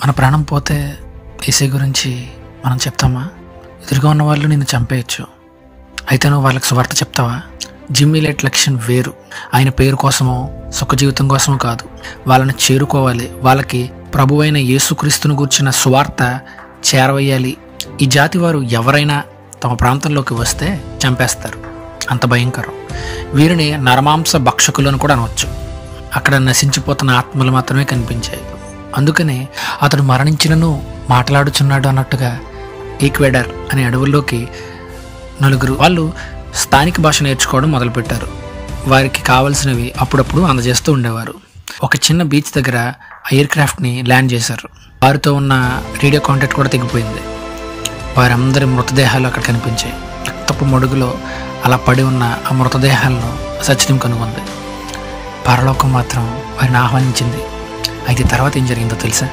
మన ప్రాణం పోతే యేసయ్య గురించి మనం చెప్తామా? ఎదురుగా ఉన్న వాళ్ళు నిన్ను చంపేయచ్చు, అయితే నువ్వు వాళ్ళకి సువార్త చెప్తావా? జిమ్మీ లైట్ లక్ష్యం వేరు. ఆయన పేరు కోసమో సుఖ జీవితం కోసమో కాదు, వాళ్ళని చేరుకోవాలి, వాళ్ళకి ప్రభువైన యేసుక్రీస్తును గూర్చిన సువార్త చేరవేయాలి. ఈ జాతి వారు ఎవరైనా తమ ప్రాంతంలోకి వస్తే చంపేస్తారు, అంత భయంకరం. వీరిని నరమాంస భక్షకులను కూడా అనవచ్చు. అక్కడ నశించిపోతున్న ఆత్మలు మాత్రమే కనిపించాయి. అందుకనే అతడు మరణించినను మాట్లాడుచున్నాడు అన్నట్టుగా ఈక్వెడార్ అనే అడవుల్లోకి నలుగురు వాళ్ళు స్థానిక భాష నేర్చుకోవడం మొదలుపెట్టారు. వారికి కావలసినవి అప్పుడప్పుడు అందజేస్తూ ఉండేవారు. ఒక చిన్న బీచ్ దగ్గర ఎయిర్ క్రాఫ్ట్ని ల్యాండ్ చేశారు. వారితో ఉన్న రేడియో కాంటాక్ట్ కూడా తెగిపోయింది. వారందరి మృతదేహాలు అక్కడ కనిపించాయి. రక్తపు మడుగులో అలా పడి ఉన్న ఆ మృతదేహాలను సచితం కనుగొంది. పరలోకం మాత్రం వారిని ఆహ్వానించింది. అయితే తర్వాత ఏం జరిగిందో తెలుసా?